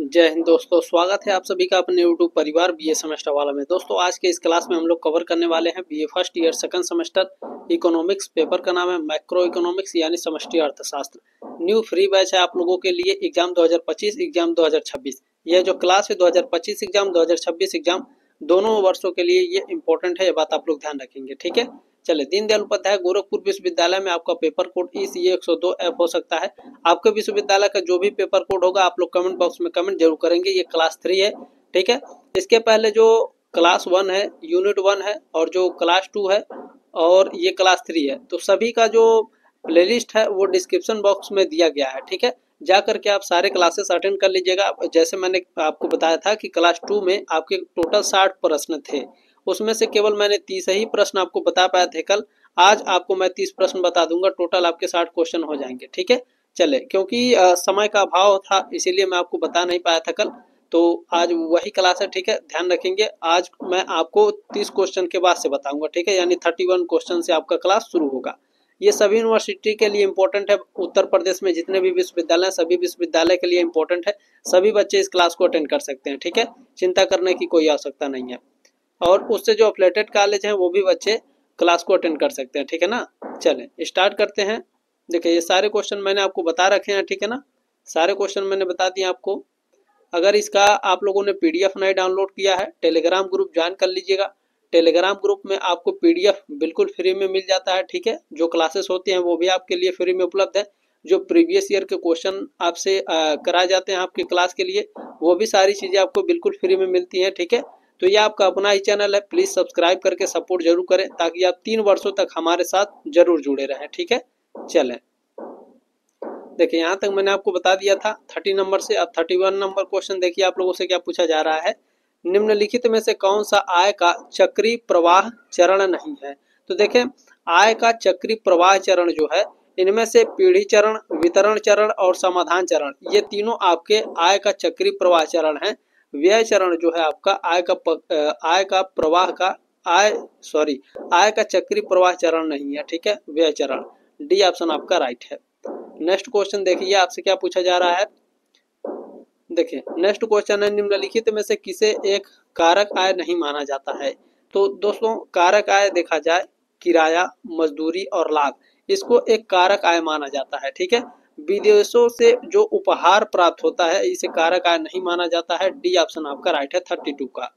जय हिंद दोस्तों, स्वागत है आप सभी का अपने यूट्यूब परिवार बीए सेमेस्टर वाला में। दोस्तों आज के इस क्लास में हम लोग कवर करने वाले हैं BA first year second semester economics. Paper का नाम है मैक्रो इकोनॉमिक्स यानी समष्टि अर्थशास्त्र। न्यू फ्री बैच है आप लोगों के लिए एग्जाम 2025 एग्जाम 2026। यह जो क्लास है 2025 एग्जाम 2026 एग्जाम दोनों वर्षों के लिए ये इंपॉर्टेंट है, ये बात आप लोग ध्यान रखेंगे। ठीक है, चले। दीनदयाल उपाध्याय गोरखपुर विश्वविद्यालय में आपका पेपर कोड ECE 102 F हो सकता है। आपके विश्वविद्यालय का जो भी पेपर कोड होगा आप लोग कमेंट बॉक्स में कमेंट जरूर करेंगे। ये क्लास 3 है, ठीक है। इसके पहले जो क्लास 1 है, यूनिट 1 है, और जो क्लास 2 है और ये क्लास 3 है, तो सभी का जो प्लेलिस्ट है वो डिस्क्रिप्शन बॉक्स में दिया गया है। ठीक है, जा करके आप सारे क्लासेस अटेंड कर लीजिएगा। जैसे मैंने आपको बताया था कि क्लास 2 में आपके टोटल 60 प्रश्न थे, उसमें से केवल मैंने 30 ही प्रश्न आपको बता पाया थे कल। आज आपको मैं 30 प्रश्न बता दूंगा, टोटल आपके 60 क्वेश्चन हो जाएंगे। ठीक है, चले। क्योंकि समय का अभाव था इसीलिए मैं आपको बता नहीं पाया था कल, तो आज वही क्लास है। ठीक है, ध्यान रखेंगे। आज मैं आपको 30 क्वेश्चन के बाद से बताऊंगा। ठीक है, यानी 31 क्वेश्चन से आपका क्लास शुरू होगा। ये सभी यूनिवर्सिटी के लिए इंपॉर्टेंट है। उत्तर प्रदेश में जितने भी विश्वविद्यालय, सभी विश्वविद्यालय के लिए इंपॉर्टेंट है। सभी बच्चे इस क्लास को अटेंड कर सकते हैं। ठीक है, चिंता करने की कोई आवश्यकता नहीं है। और उससे जो अफिलिएटेड कॉलेज हैं वो भी बच्चे क्लास को अटेंड कर सकते हैं। ठीक है ना, चलें स्टार्ट करते हैं। देखिए ये सारे क्वेश्चन मैंने आपको बता रखे हैं। ठीक है ना, सारे क्वेश्चन मैंने बता दिए आपको। अगर इसका आप लोगों ने PDF नहीं डाउनलोड किया है, टेलीग्राम ग्रुप ज्वाइन कर लीजिएगा। टेलीग्राम ग्रुप में आपको PDF बिल्कुल फ्री में मिल जाता है। ठीक है, जो क्लासेस होती हैं वो भी आपके लिए फ्री में उपलब्ध है। जो प्रीवियस ईयर के क्वेश्चन आपसे कराए जाते हैं आपके क्लास के लिए, वो भी सारी चीज़ें आपको बिल्कुल फ्री में मिलती हैं। ठीक है, तो ये आपका अपना ही चैनल है, प्लीज़ सब्सक्राइब करके सपोर्ट जरूर करें ताकि आप 3 वर्षों तक हमारे साथ जरूर जुड़े रहें। ठीक है, चलें। देखिए यहाँ तक मैंने आपको बता दिया था 30 नंबर से। अब 31 नंबर क्वेश्चन देखिए आप लोगों से क्या पूछा जा रहा है। निम्नलिखित में से कौन सा आय का चक्रीय प्रवाह चरण नहीं है। तो देखें, आय का चक्रीय प्रवाह चरण जो है, इनमें से पीढ़ी चरण, वितरण चरण और समाधान चरण, ये तीनों आपके आय का चक्रीय प्रवाह चरण है। व्यय चरण जो है आपका आय का चक्रीय प्रवाह चरण नहीं है। ठीक है, व्यय चरण। डी ऑप्शन आपका राइट है। नेक्स्ट क्वेश्चन देखिए आपसे क्या पूछा जा रहा है। देखिए नेक्स्ट क्वेश्चन है, निम्नलिखित में से किसे एक कारक आय नहीं माना जाता है। तो दोस्तों कारक आय देखा जाए, किराया, मजदूरी और लाभ, इसको एक कारक आय माना जाता है। ठीक है, विदेशों से जो उपहार प्राप्त होता है इसे कारक आय नहीं माना जाता है। डी ऑप्शन आपका राइट है 32 का।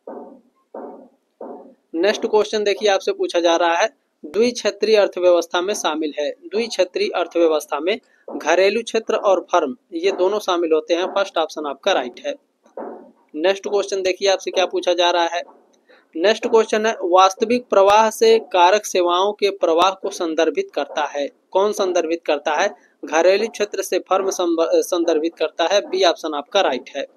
नेक्स्ट क्वेश्चन देखिए आपसे पूछा जा रहा है, द्विक्षेत्रीय अर्थव्यवस्था में शामिल है। द्विक्षेत्रीय अर्थव्यवस्था में घरेलू क्षेत्र और फर्म ये दोनों शामिल होते हैं। फर्स्ट ऑप्शन आपका राइट है। नेक्स्ट क्वेश्चन देखिए आपसे क्या पूछा जा रहा है। नेक्स्ट क्वेश्चन है, वास्तविक प्रवाह से कारक सेवाओं के प्रवाह को संदर्भित करता है। कौन संदर्भित करता है? घरेलू क्षेत्र से फर्म संदर्भित करता है। बी ऑप्शन आपका राइट है।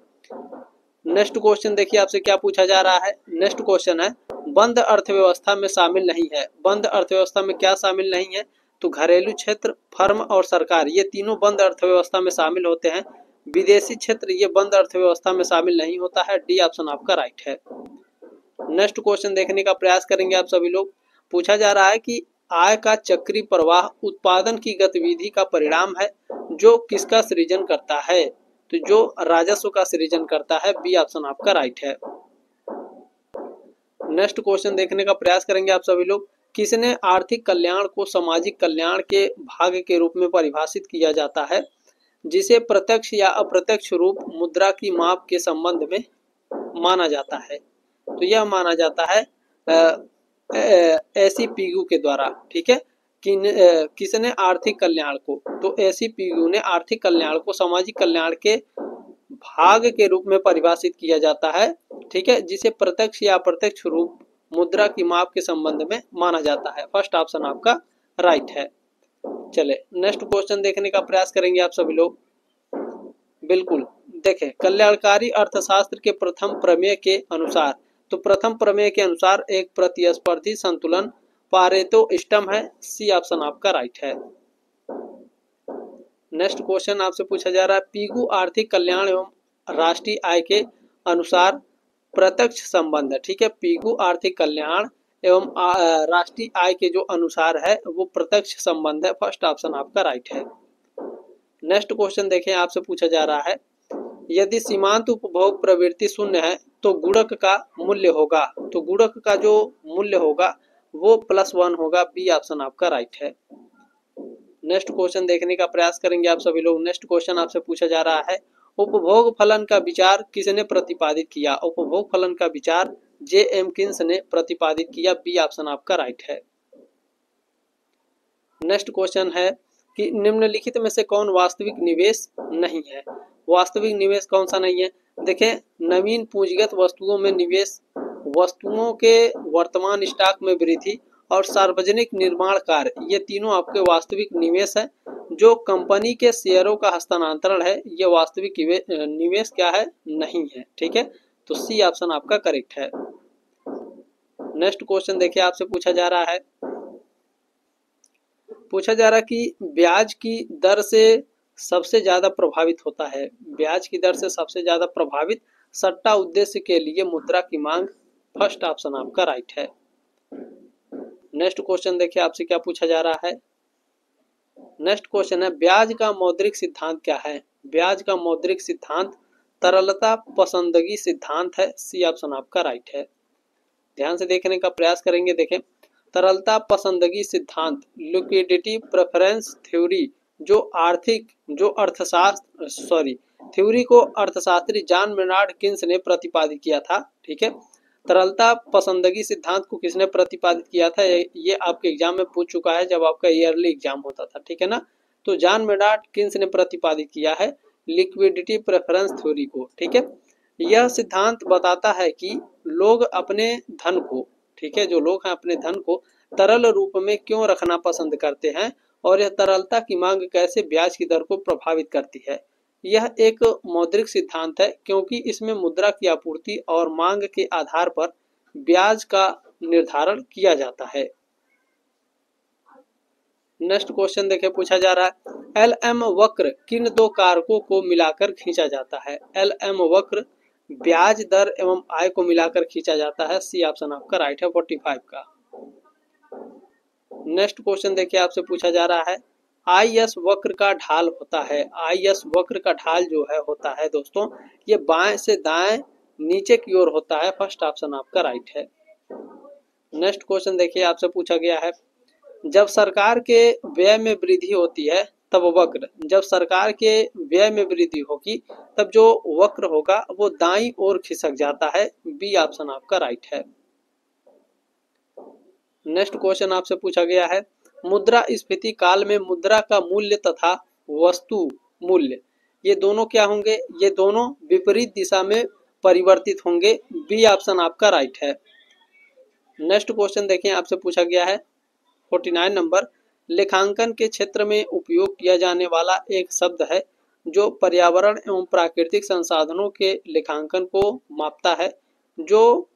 नेक्स्ट क्वेश्चन देखिए आपसे क्या पूछा जा रहा है। नेक्स्ट क्वेश्चन है, बंद अर्थव्यवस्था में शामिल नहीं है। बंद अर्थव्यवस्था में क्या शामिल नहीं है? तो घरेलू क्षेत्र, फर्म और सरकार ये तीनों बंद अर्थव्यवस्था में शामिल होते हैं। विदेशी क्षेत्र ये बंद अर्थव्यवस्था में शामिल नहीं होता है। डी ऑप्शन आपका राइट है। नेक्स्ट क्वेश्चन देखने का प्रयास करेंगे आप सभी लोग। पूछा जा रहा है कि आय का चक्रीय प्रवाह उत्पादन की गतिविधि का परिणाम है जो किसका सृजन करता है। तो जो राजस्व का सृजन करता है। बी ऑप्शन आपका राइट है। नेक्स्ट क्वेश्चन देखने का प्रयास करेंगे आप सभी लोग। किसने आर्थिक कल्याण को सामाजिक कल्याण के भाग के रूप में परिभाषित किया जाता है जिसे प्रत्यक्ष या अप्रत्यक्ष रूप मुद्रा की माप के संबंध में माना जाता है। तो यह माना जाता है एसी पिगू के द्वारा। ठीक है, किसने आर्थिक कल्याण को, तो एसी पिगू ने आर्थिक कल्याण को सामाजिक कल्याण के भाग के रूप में परिभाषित किया जाता है। ठीक है, जिसे प्रत्यक्ष या अप्रत्यक्ष रूप मुद्रा की माप के संबंध में माना जाता है। फर्स्ट ऑप्शन आपका राइट है। चले नेक्स्ट क्वेश्चन देखने का प्रयास करेंगे आप सभी लोग। बिल्कुल देखें, कल्याणकारी अर्थशास्त्र के प्रथम प्रमेय के अनुसार, तो प्रथम प्रमेय के अनुसार एक प्रतिस्पर्धी संतुलन पारेतो इष्टम है। सी ऑप्शन आपका राइट है। नेक्स्ट क्वेश्चन आपसे पूछा जा रहा है, पीगू आर्थिक कल्याण एवं राष्ट्रीय आय के अनुसार प्रत्यक्ष संबंध है। ठीक है, पीगू आर्थिक कल्याण एवं राष्ट्रीय आय के जो अनुसार है वो प्रत्यक्ष संबंध है। फर्स्ट ऑप्शन आपका राइट है। नेक्स्ट क्वेश्चन देखें आपसे पूछा जा रहा है, यदि सीमांत उपभोग प्रवृत्ति शून्य है तो गुणक का मूल्य होगा, तो गुणक का जो मूल्य होगा वो +1 होगा। बी ऑप्शन आपका राइट है। नेक्स्ट क्वेश्चन देखने का प्रयास करेंगे आप सभी लोग। नेक्स्ट क्वेश्चन आपसे पूछा जा रहा है, उपभोग फलन का विचार किसने प्रतिपादित किया? उपभोग फलन का विचार जे.एम. किन्स ने प्रतिपादित किया। बी ऑप्शन आपका राइट है। नेक्स्ट क्वेश्चन है कि निम्नलिखित में से कौन वास्तविक निवेश नहीं है? वास्तविक निवेश कौन सा नहीं है? देखें, नवीन पूंजीगत वस्तुओं में निवेश, वस्तुओं के वर्तमान स्टॉक में वृद्धि और सार्वजनिक निर्माण कार्य, ये तीनों आपके वास्तविक निवेश है। जो कंपनी के शेयरों का हस्तांतरण है ये वास्तविक निवेश क्या है? नहीं है। ठीक है, तो सी ऑप्शन आपका करेक्ट है। नेक्स्ट क्वेश्चन देखिए, आपसे पूछा जा रहा है कि ब्याज की दर से सबसे ज्यादा प्रभावित होता है, ब्याज की दर से सबसे ज्यादा प्रभावित सट्टा उद्देश्य के लिए मुद्रा की मांग। फर्स्ट ऑप्शन आपका राइट है। नेक्स्ट क्वेश्चन देखिए, आपसे क्या पूछा जा रहा है। नेक्स्ट क्वेश्चन है, ब्याज का मौद्रिक सिद्धांत क्या है? ब्याज का मौद्रिक सिद्धांत तरलता पसंदगी सिद्धांत है। सी ऑप्शन आपका राइट है। ध्यान से देखने का प्रयास करेंगे। देखें, तरलता पसंदगी सिद्धांत, लिक्विडिटी प्रेफरेंस थ्योरी, जो अर्थशास्त्र थ्योरी को अर्थशास्त्री जॉन मेनार्ड किन्स ने प्रतिपादित किया था। ठीक है, तरलता पसंदगी सिद्धांत को किसने प्रतिपादित किया था? ये आपके एग्जाम में पूछ चुका है जब आपका ईयरली एग्जाम होता था। ठीक है ना, तो जॉन मेनार्ड किन्स ने प्रतिपादित किया है लिक्विडिटी प्रेफरेंस थ्योरी को। ठीक है, यह सिद्धांत बताता है कि लोग अपने धन को, ठीक है, जो लोग हैं अपने धन को तरल रूप में क्यों रखना पसंद करते हैं और यह तरलता की मांग कैसे ब्याज की दर को प्रभावित करती है। यह एक मौद्रिक सिद्धांत है क्योंकि इसमें मुद्रा की आपूर्ति और मांग के आधार पर ब्याज का निर्धारण किया जाता है। नेक्स्ट क्वेश्चन देखिए, पूछा जा रहा है, LM वक्र किन दो कारकों को मिलाकर खींचा जाता है? LM वक्र ब्याज दर एवं आय को मिलाकर खींचा जाता है। सी ऑप्शन आपका राइट है 45 का। नेक्स्ट क्वेश्चन देखिए, आपसे पूछा जा रहा है, IS वक्र का ढाल होता है। IS वक्र का ढाल जो है होता है दोस्तों, ये बाएं से दाएं नीचे की ओर होता है। फर्स्ट ऑप्शन आपका राइट है। नेक्स्ट क्वेश्चन देखिए, आपसे पूछा गया है, जब सरकार के व्यय में वृद्धि होती है तब वक्र, जब सरकार के व्यय में वृद्धि होगी तब जो वक्र होगा वो दाईं ओर खिसक जाता है। बी ऑप्शन आपका राइट है। नेक्स्ट क्वेश्चन आपसे पूछा गया है, मुद्रा स्फीति काल में मुद्रा का मूल्य तथा वस्तु मूल्य, ये दोनों क्या होंगे? ये दोनों विपरीत दिशा में परिवर्तित होंगे। बी ऑप्शन आपका राइट है। नेक्स्ट क्वेश्चन देखिए, आपसे पूछा गया है 49 नंबर, लेखांकन के क्षेत्र में उपयोग किया जाने वाला एक शब्द है जो पर्यावरण एवं प्राकृतिक संसाधनों के लेखांकन को मापता है, जो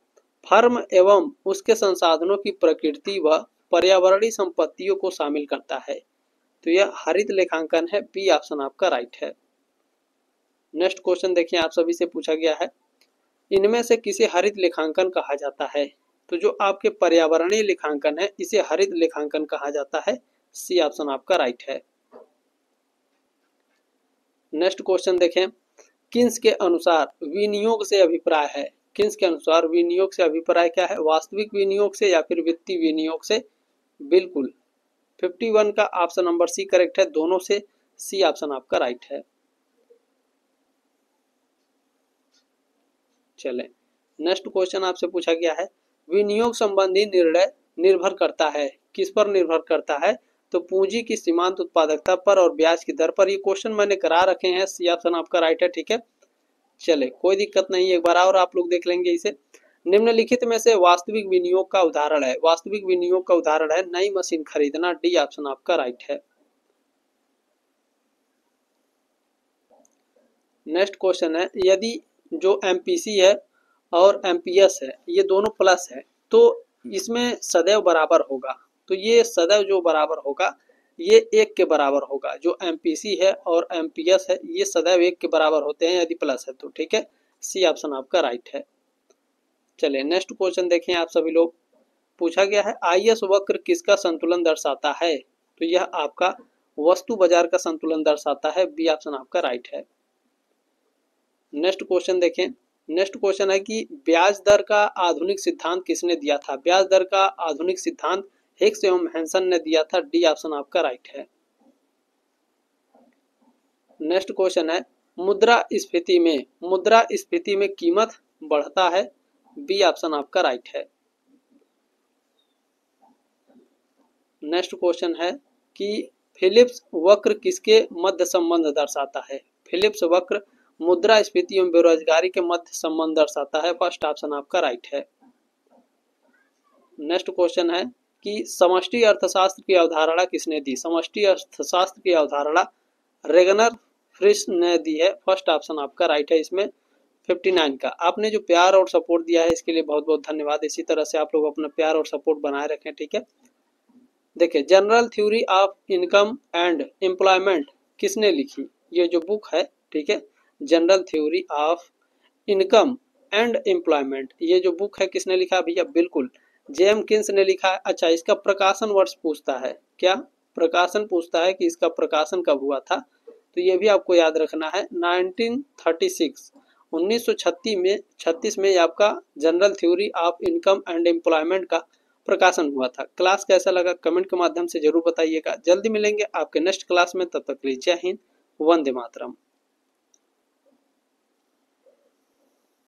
फर्म एवं उसके संसाधनों की प्रकृति व पर्यावरणीय संपत्तियों को शामिल करता है। तो यह हरित लेखांकन है। बी ऑप्शन आपका राइट है। नेक्स्ट क्वेश्चन देखिए, आप सभी से पूछा गया है, इनमें से किसे हरित लेखांकन कहा जाता है? तो जो आपके पर्यावरणीय लेखांकन है इसे हरित लेखांकन कहा जाता है। सी ऑप्शन आपका राइट है। नेक्स्ट क्वेश्चन देखें, किन्स के अनुसार विनियोग से अभिप्राय है? किन्स के अनुसार विनियोग से अभिप्राय क्या है? वास्तविक विनियोग से या फिर वित्तीय विनियोग से? बिल्कुल 51 का ऑप्शन नंबर सी करेक्ट है, दोनों से। सी ऑप्शन आपका राइट है। चलें, नेक्स्ट क्वेश्चन आपसे पूछा गया है, विनियोग संबंधी निर्णय निर्भर करता है, किस पर निर्भर करता है? तो पूंजी की सीमांत उत्पादकता पर और ब्याज की दर पर। ये क्वेश्चन मैंने करा रखे हैं। सी ऑप्शन आपका राइट है। ठीक है, चले कोई दिक्कत नहीं, एक बार और आप लोग देख लेंगे इसे। निम्नलिखित में से वास्तविक विनियोग का उदाहरण है, वास्तविक विनियोग का उदाहरण है नई मशीन खरीदना। डी ऑप्शन आपका राइट है। नेक्स्ट क्वेश्चन है, यदि जो एमपीसी है और एमपीएस है ये दोनों प्लस है तो इसमें सदैव बराबर होगा। तो ये सदैव जो बराबर होगा ये 1 के बराबर होगा। जो एमपीसी है और एमपीएस है ये सदैव 1 के बराबर होते हैं यदि प्लस है तो। ठीक है, सी ऑप्शन आपका राइट है। चलिए नेक्स्ट क्वेश्चन देखें आप सभी लोग। पूछा गया है, आईएस वक्र किसका संतुलन दर्शाता है? तो यह आपका वस्तु बाजार का संतुलन दर्शाता है। बी ऑप्शन आपका राइट है। नेक्स्ट क्वेश्चन देखें। नेक्स्ट क्वेश्चन है कि ब्याज दर का आधुनिक सिद्धांत किसने दिया था? ब्याज दर का आधुनिक सिद्धांत हिक्स एवं हैंसन ने दिया था। डी ऑप्शन आपका राइट है। नेक्स्ट क्वेश्चन है मुद्रास्फीति में कीमत बढ़ता है। बी ऑप्शन आपका राइट है। नेक्स्ट क्वेश्चन है कि फिलिप्स वक्र किसके मध्य संबंध दर्शाता है? फिलिप्स वक्र मुद्रास्फीति एवं बेरोजगारी के मध्य संबंध दर्शाता है। फर्स्ट ऑप्शन आपका राइट है। नेक्स्ट क्वेश्चन है कि समष्टि अर्थशास्त्र की अवधारणा किसने दी? समष्टि अर्थशास्त्र की अवधारणा रेगनर फ्रिश ने दी है। फर्स्ट ऑप्शन आपका राइट है इसमें 59 का। आपने जो प्यार और सपोर्ट दिया है इसके लिए बहुत बहुत धन्यवाद। इसी तरह से आप लोग अपना प्यार और सपोर्ट बनाए रखें, ठीक है। देखिए, general theory of income and employment किसने लिखी? ये जो बुक है, ठीक है, general theory of income and employment, ये जो बुक है किसने लिखा भैया? बिल्कुल जेम किन्स ने लिखा है। अच्छा, इसका प्रकाशन वर्ष पूछता है क्या? प्रकाशन पूछता है कि इसका प्रकाशन कब हुआ था, तो ये भी आपको याद रखना है 1936 1936 में आपका general theory of income and employment का प्रकाशन हुआ था। क्लास कैसा लगा कमेंट के माध्यम से जरूर बताइएगा। जल्दी मिलेंगे आपके नेक्स्ट क्लास में, तब तक के लिए जय हिंद, वंदे मातरम।